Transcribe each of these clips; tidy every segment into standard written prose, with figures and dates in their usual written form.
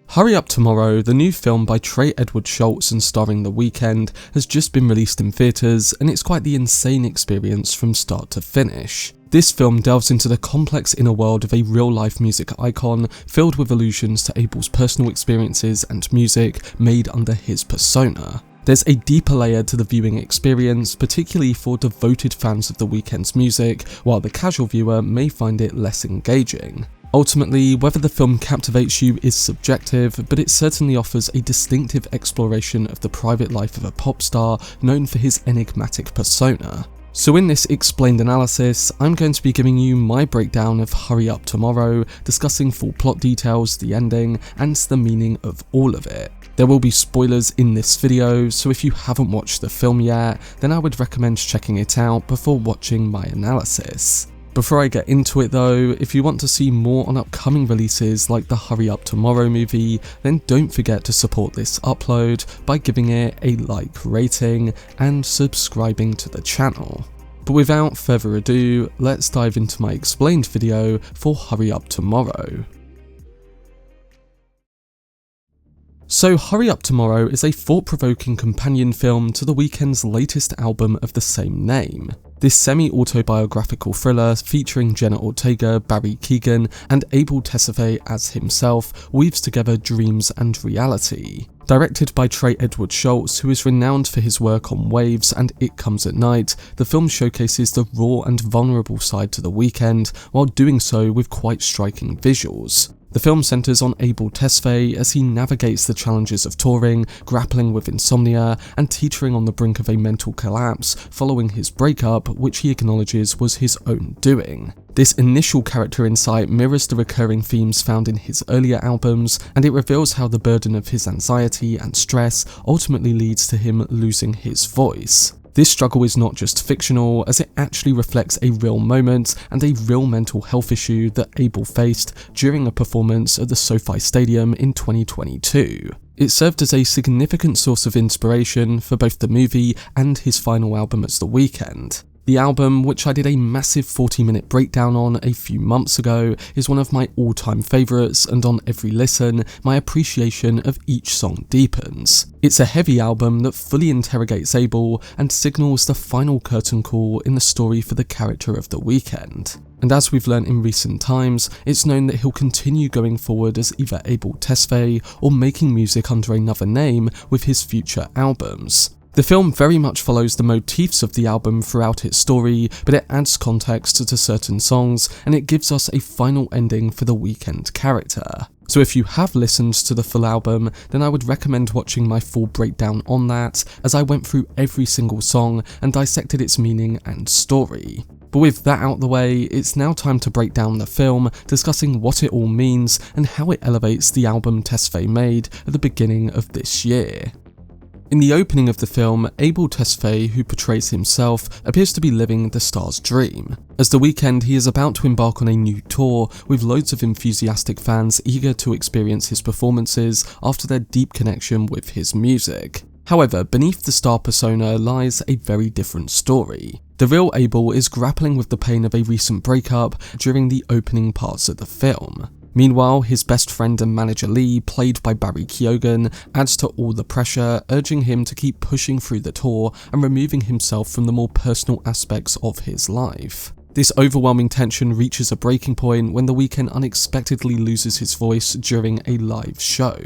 Hurry Up Tomorrow, the new film by Trey Edward Shults and starring The Weeknd, has just been released in theatres, and it's quite the insane experience from start to finish. This film delves into the complex inner world of a real-life music icon, filled with allusions to Abel's personal experiences and music made under his persona. There's a deeper layer to the viewing experience, particularly for devoted fans of The Weeknd's music, while the casual viewer may find it less engaging. Ultimately, whether the film captivates you is subjective, but it certainly offers a distinctive exploration of the private life of a pop star known for his enigmatic persona. So in this explained analysis, I'm going to be giving you my breakdown of Hurry Up Tomorrow, discussing full plot details, the ending, and the meaning of all of it. There will be spoilers in this video, so if you haven't watched the film yet, then I would recommend checking it out before watching my analysis. Before I get into it though, if you want to see more on upcoming releases like the Hurry Up Tomorrow movie, then don't forget to support this upload by giving it a like rating and subscribing to the channel. But without further ado, let's dive into my explained video for Hurry Up Tomorrow. So Hurry Up Tomorrow is a thought-provoking companion film to The Weeknd's latest album of the same name. This semi-autobiographical thriller featuring Jenna Ortega, Keoghan, and Abel Tesfaye as himself weaves together dreams and reality. Directed by Trey Edward Shults, who is renowned for his work on Waves and It Comes at Night, the film showcases the raw and vulnerable side to The Weeknd, while doing so with quite striking visuals. The film centres on Abel Tesfaye as he navigates the challenges of touring, grappling with insomnia, and teetering on the brink of a mental collapse following his breakup, which he acknowledges was his own doing. This initial character insight mirrors the recurring themes found in his earlier albums, and it reveals how the burden of his anxiety and stress ultimately leads to him losing his voice. This struggle is not just fictional, as it actually reflects a real moment and a real mental health issue that Abel faced during a performance at the SoFi Stadium in 2022. It served as a significant source of inspiration for both the movie and his final album as The Weeknd. The album, which I did a massive 40-minute breakdown on a few months ago, is one of my all-time favourites, and on every listen, my appreciation of each song deepens. It's a heavy album that fully interrogates Abel and signals the final curtain call in the story for the character of The Weeknd. And as we've learnt in recent times, it's known that he'll continue going forward as either Abel Tesfaye or making music under another name with his future albums. The film very much follows the motifs of the album throughout its story, but it adds context to certain songs, and it gives us a final ending for the Weeknd character. So if you have listened to the full album, then I would recommend watching my full breakdown on that, as I went through every single song and dissected its meaning and story. But with that out the way, it's now time to break down the film, discussing what it all means and how it elevates the album Tesfaye made at the beginning of this year. In the opening of the film, Abel Tesfaye, who portrays himself, appears to be living the star's dream. As The Weeknd, he is about to embark on a new tour, with loads of enthusiastic fans eager to experience his performances after their deep connection with his music. However, beneath the star persona lies a very different story. The real Abel is grappling with the pain of a recent breakup during the opening parts of the film. Meanwhile, his best friend and manager Lee, played by Keoghan, adds to all the pressure, urging him to keep pushing through the tour and removing himself from the more personal aspects of his life. This overwhelming tension reaches a breaking point when The Weeknd unexpectedly loses his voice during a live show.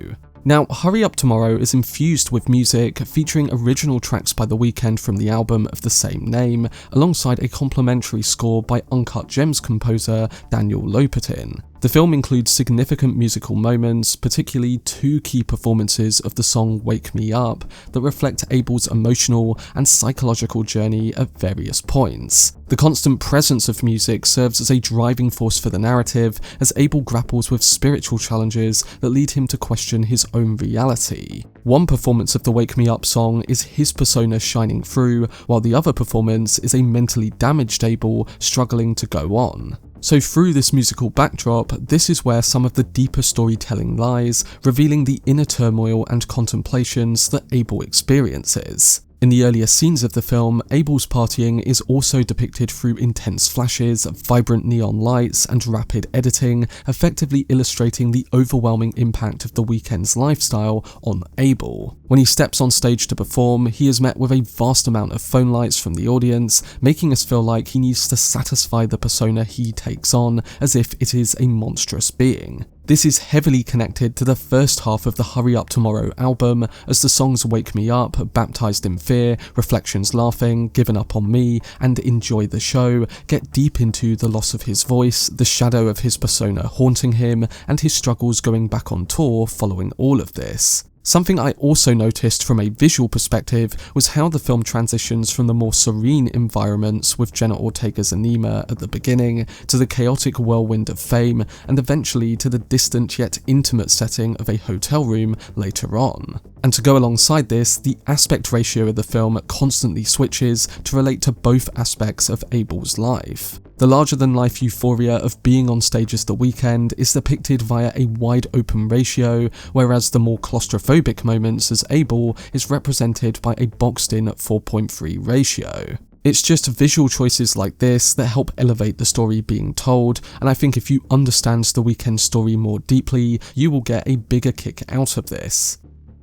Now, Hurry Up Tomorrow is infused with music featuring original tracks by The Weeknd from the album of the same name, alongside a complimentary score by Uncut Gems composer Daniel Lopatin. The film includes significant musical moments, particularly two key performances of the song Wake Me Up, that reflect Abel's emotional and psychological journey at various points. The constant presence of music serves as a driving force for the narrative, as Abel grapples with spiritual challenges that lead him to question his own reality. One performance of the Wake Me Up song is his persona shining through, while the other performance is a mentally damaged Abel struggling to go on. So through this musical backdrop, this is where some of the deeper storytelling lies, revealing the inner turmoil and contemplations that Abel experiences. In the earlier scenes of the film, Abel's partying is also depicted through intense flashes, vibrant neon lights, and rapid editing, effectively illustrating the overwhelming impact of the Weeknd's lifestyle on Abel. When he steps on stage to perform, he is met with a vast amount of phone lights from the audience, making us feel like he needs to satisfy the persona he takes on, as if it is a monstrous being. This is heavily connected to the first half of the Hurry Up Tomorrow album, as the songs Wake Me Up, Baptized in Fear, Reflections Laughing, Given Up on Me, and Enjoy the Show get deep into the loss of his voice, the shadow of his persona haunting him, and his struggles going back on tour following all of this. Something I also noticed from a visual perspective was how the film transitions from the more serene environments with Jenna Ortega's Anima at the beginning to the chaotic whirlwind of fame, and eventually to the distant yet intimate setting of a hotel room later on. And to go alongside this, the aspect ratio of the film constantly switches to relate to both aspects of Abel's life. The larger-than-life euphoria of being on stage as The Weeknd is depicted via a wide-open ratio, whereas the more claustrophobic moments as Abel is represented by a boxed-in 4.3 ratio. It's just visual choices like this that help elevate the story being told, and I think if you understand The Weeknd's story more deeply, you will get a bigger kick out of this.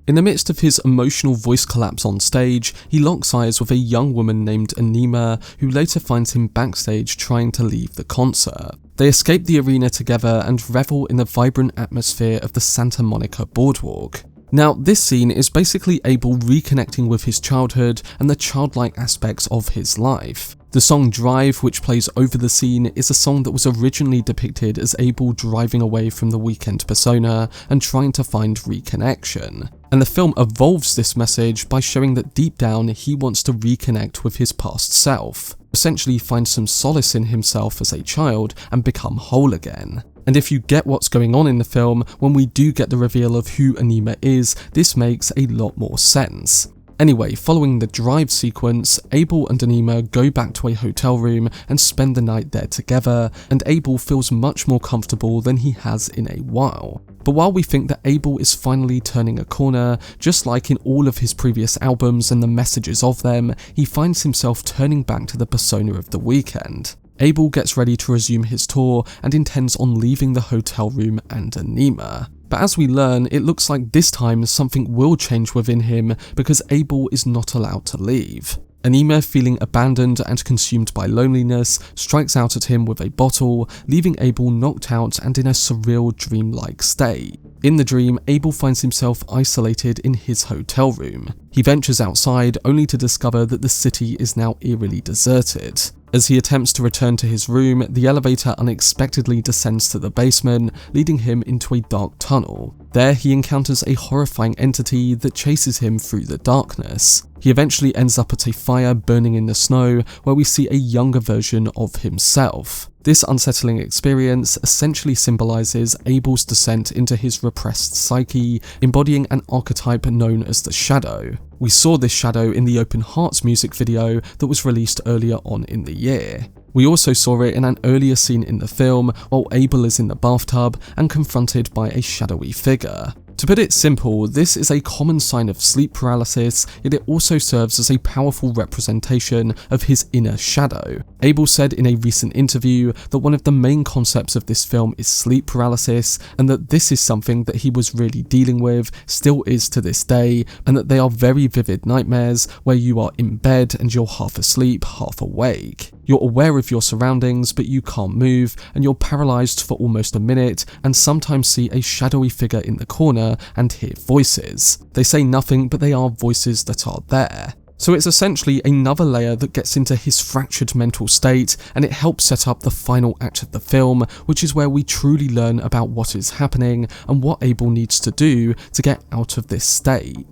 In the midst of his emotional voice collapse on stage, he locks eyes with a young woman named Anima, who later finds him backstage trying to leave the concert. They escape the arena together and revel in the vibrant atmosphere of the Santa Monica boardwalk. Now, this scene is basically Abel reconnecting with his childhood and the childlike aspects of his life. The song Drive, which plays over the scene, is a song that was originally depicted as Abel driving away from the Weeknd persona and trying to find reconnection. And the film evolves this message by showing that deep down he wants to reconnect with his past self, essentially find some solace in himself as a child and become whole again. And if you get what's going on in the film, when we do get the reveal of who Anima is, this makes a lot more sense. Anyway, following the drive sequence, Abel and Anima go back to a hotel room and spend the night there together, and Abel feels much more comfortable than he has in a while. But while we think that Abel is finally turning a corner, just like in all of his previous albums and the messages of them, he finds himself turning back to the persona of The Weeknd. Abel gets ready to resume his tour and intends on leaving the hotel room and Anima. But as we learn, it looks like this time something will change within him because Abel is not allowed to leave. Anima, feeling abandoned and consumed by loneliness, strikes out at him with a bottle, leaving Abel knocked out and in a surreal dreamlike state. In the dream, Abel finds himself isolated in his hotel room. He ventures outside only to discover that the city is now eerily deserted. As he attempts to return to his room, the elevator unexpectedly descends to the basement, leading him into a dark tunnel. There he encounters a horrifying entity that chases him through the darkness. He eventually ends up at a fire burning in the snow, where we see a younger version of himself. This unsettling experience essentially symbolizes Abel's descent into his repressed psyche, embodying an archetype known as the Shadow. We saw this shadow in the Open Hearts music video that was released earlier on in the year. We also saw it in an earlier scene in the film while Abel is in the bathtub and confronted by a shadowy figure. To put it simple, this is a common sign of sleep paralysis, yet it also serves as a powerful representation of his inner shadow. Abel said in a recent interview that one of the main concepts of this film is sleep paralysis, and that this is something that he was really dealing with, still is to this day, and that they are very vivid nightmares where you are in bed and you're half asleep, half awake. You're aware of your surroundings, but you can't move, and you're paralyzed for almost a minute, and sometimes see a shadowy figure in the corner and hear voices. They say nothing, but they are voices that are there. So it's essentially another layer that gets into his fractured mental state, and it helps set up the final act of the film, which is where we truly learn about what is happening and what Abel needs to do to get out of this state.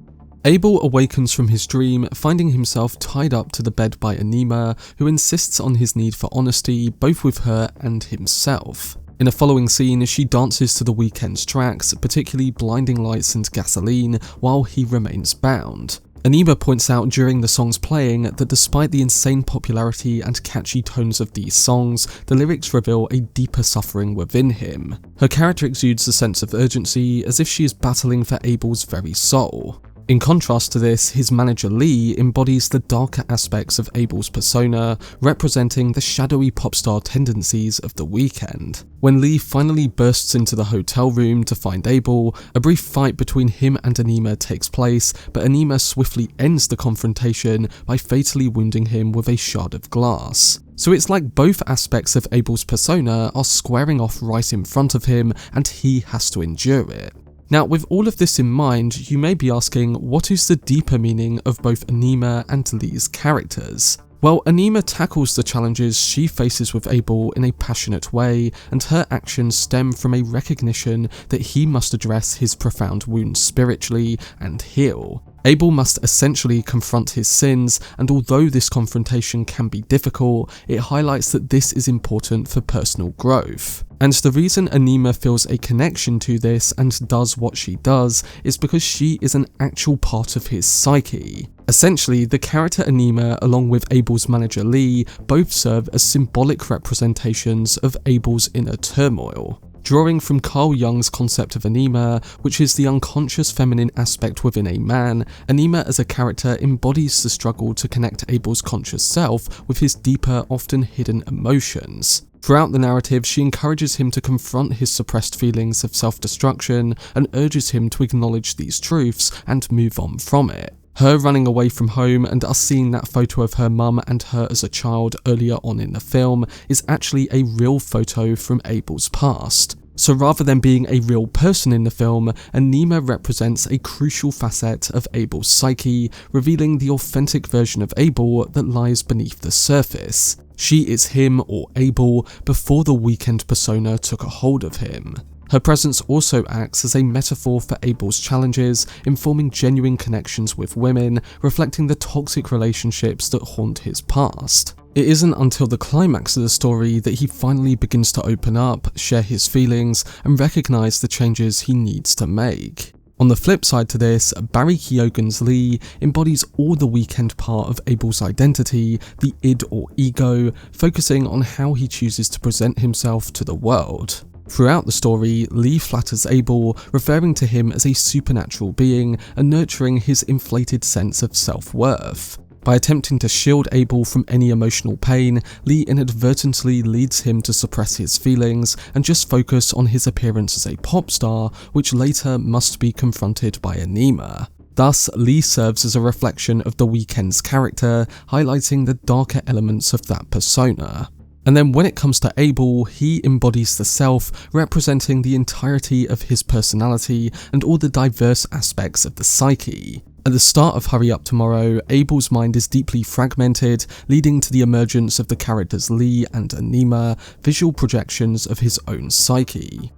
Abel awakens from his dream, finding himself tied up to the bed by Anima, who insists on his need for honesty both with her and himself. In a following scene, she dances to The Weeknd's tracks, particularly Blinding Lights and Gasoline, while he remains bound. Anima points out during the song's playing that despite the insane popularity and catchy tones of these songs, the lyrics reveal a deeper suffering within him. Her character exudes a sense of urgency, as if she is battling for Abel's very soul. In contrast to this, his manager Lee embodies the darker aspects of Abel's persona, representing the shadowy pop star tendencies of The Weeknd. When Lee finally bursts into the hotel room to find Abel, a brief fight between him and Anima takes place, but Anima swiftly ends the confrontation by fatally wounding him with a shard of glass. So it's like both aspects of Abel's persona are squaring off right in front of him, and he has to endure it. Now, with all of this in mind, you may be asking, what is the deeper meaning of both Anima and Lee's characters? Well, Anima tackles the challenges she faces with Abel in a passionate way, and her actions stem from a recognition that he must address his profound wounds spiritually and heal. Abel must essentially confront his sins, and although this confrontation can be difficult, it highlights that this is important for personal growth. And the reason Anima feels a connection to this and does what she does is because she is an actual part of his psyche. Essentially, the character Anima, along with Abel's manager Lee, both serve as symbolic representations of Abel's inner turmoil. Drawing from Carl Jung's concept of Anima, which is the unconscious feminine aspect within a man, Anima as a character embodies the struggle to connect Abel's conscious self with his deeper, often hidden emotions. Throughout the narrative, she encourages him to confront his suppressed feelings of self-destruction and urges him to acknowledge these truths and move on from it. Her running away from home and us seeing that photo of her mum and her as a child earlier on in the film is actually a real photo from Abel's past. So rather than being a real person in the film, Anima represents a crucial facet of Abel's psyche, revealing the authentic version of Abel that lies beneath the surface. She is him, or Abel, before the Weeknd persona took a hold of him. Her presence also acts as a metaphor for Abel's challenges, informing genuine connections with women, reflecting the toxic relationships that haunt his past. It isn't until the climax of the story that he finally begins to open up, share his feelings, and recognise the changes he needs to make. On the flip side to this, Barry Keoghan's Lee embodies all the Weeknd part of Abel's identity, the id or ego, focusing on how he chooses to present himself to the world. Throughout the story, Lee flatters Abel, referring to him as a supernatural being and nurturing his inflated sense of self-worth. By attempting to shield Abel from any emotional pain, Lee inadvertently leads him to suppress his feelings and just focus on his appearance as a pop star, which later must be confronted by Anima. Thus, Lee serves as a reflection of The Weeknd's character, highlighting the darker elements of that persona. And then when it comes to Abel, he embodies the self, representing the entirety of his personality and all the diverse aspects of the psyche. At the start of Hurry Up Tomorrow, Abel's mind is deeply fragmented, leading to the emergence of the characters Lee and Anima, visual projections of his own psyche.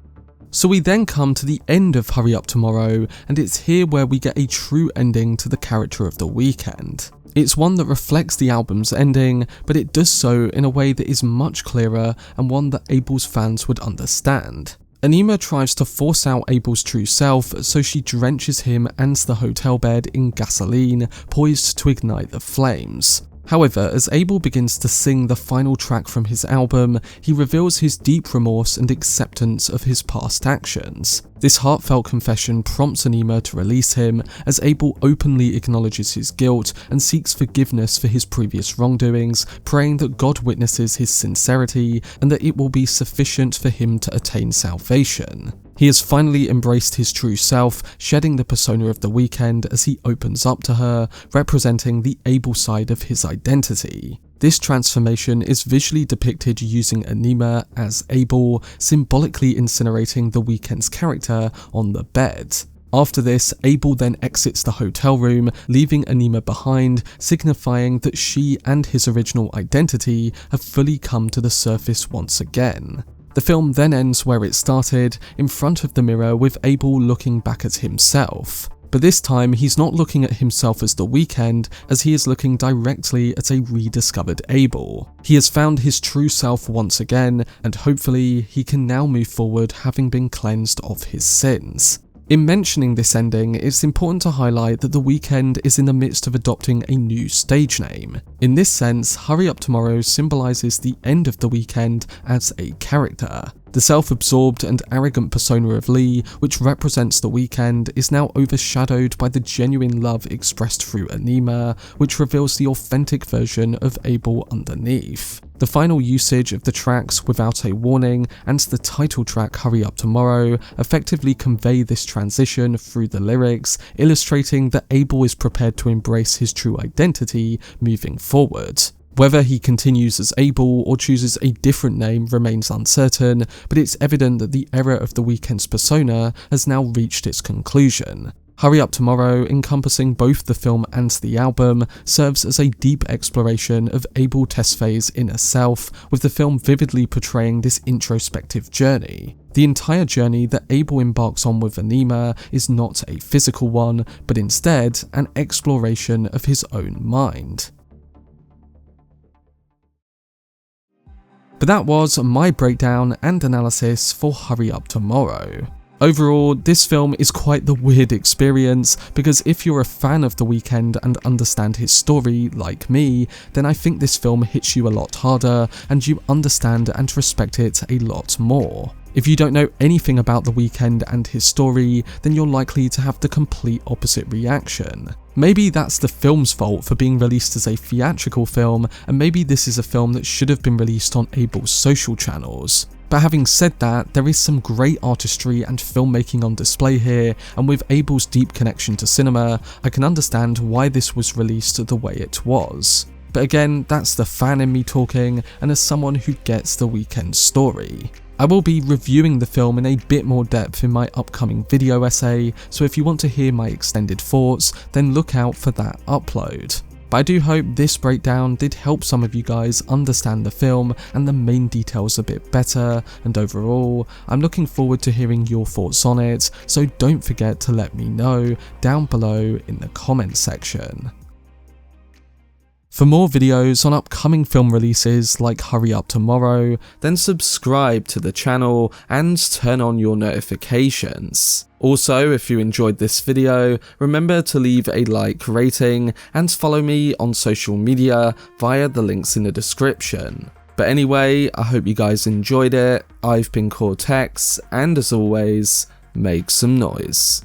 So we then come to the end of Hurry Up Tomorrow, and it's here where we get a true ending to the character of The Weeknd. It's one that reflects the album's ending, but it does so in a way that is much clearer and one that Abel's fans would understand. Anima tries to force out Abel's true self, so she drenches him and the hotel bed in gasoline, poised to ignite the flames. However, as Abel begins to sing the final track from his album, he reveals his deep remorse and acceptance of his past actions. This heartfelt confession prompts Anima to release him, as Abel openly acknowledges his guilt and seeks forgiveness for his previous wrongdoings, praying that God witnesses his sincerity and that it will be sufficient for him to attain salvation. He has finally embraced his true self, shedding the persona of The Weeknd as he opens up to her, representing the Abel side of his identity. This transformation is visually depicted using Anima as Abel, symbolically incinerating The Weeknd's character on the bed. After this, Abel then exits the hotel room, leaving Anima behind, signifying that she and his original identity have fully come to the surface once again. The film then ends where it started, in front of the mirror with Abel looking back at himself. But this time he's not looking at himself as The Weeknd, as he is looking directly at a rediscovered Abel. He has found his true self once again, and hopefully he can now move forward having been cleansed of his sins. In mentioning this ending, it's important to highlight that The Weeknd is in the midst of adopting a new stage name. In this sense, Hurry Up Tomorrow symbolises the end of The Weeknd as a character. The self-absorbed and arrogant persona of Lee, which represents the Weeknd, is now overshadowed by the genuine love expressed through Anima, which reveals the authentic version of Abel underneath. The final usage of the tracks Without a Warning and the title track Hurry Up Tomorrow effectively convey this transition through the lyrics, illustrating that Abel is prepared to embrace his true identity moving forward. Whether he continues as Abel or chooses a different name remains uncertain, but it's evident that the era of the Weeknd's persona has now reached its conclusion. Hurry Up Tomorrow, encompassing both the film and the album, serves as a deep exploration of Abel Tesfaye's inner self, with the film vividly portraying this introspective journey. The entire journey that Abel embarks on with Anima is not a physical one, but instead an exploration of his own mind. But that was my breakdown and analysis for Hurry Up Tomorrow. Overall, this film is quite the weird experience, because if you're a fan of The Weeknd and understand his story, like me, then I think this film hits you a lot harder, and you understand and respect it a lot more. If you don't know anything about The Weeknd and his story, then you're likely to have the complete opposite reaction. Maybe that's the film's fault for being released as a theatrical film, and maybe this is a film that should have been released on Abel's social channels. But having said that, there is some great artistry and filmmaking on display here, and with Abel's deep connection to cinema, I can understand why this was released the way it was. But again, that's the fan in me talking, and as someone who gets The Weeknd's story. I will be reviewing the film in a bit more depth in my upcoming video essay, so if you want to hear my extended thoughts, then look out for that upload. But I do hope this breakdown did help some of you guys understand the film and the main details a bit better, and overall, I'm looking forward to hearing your thoughts on it, so don't forget to let me know down below in the comments section. For more videos on upcoming film releases like Hurry Up Tomorrow, then subscribe to the channel and turn on your notifications. Also, if you enjoyed this video, remember to leave a like rating and follow me on social media via the links in the description. But anyway, I hope you guys enjoyed it. I've been Cortex, and as always, make some noise.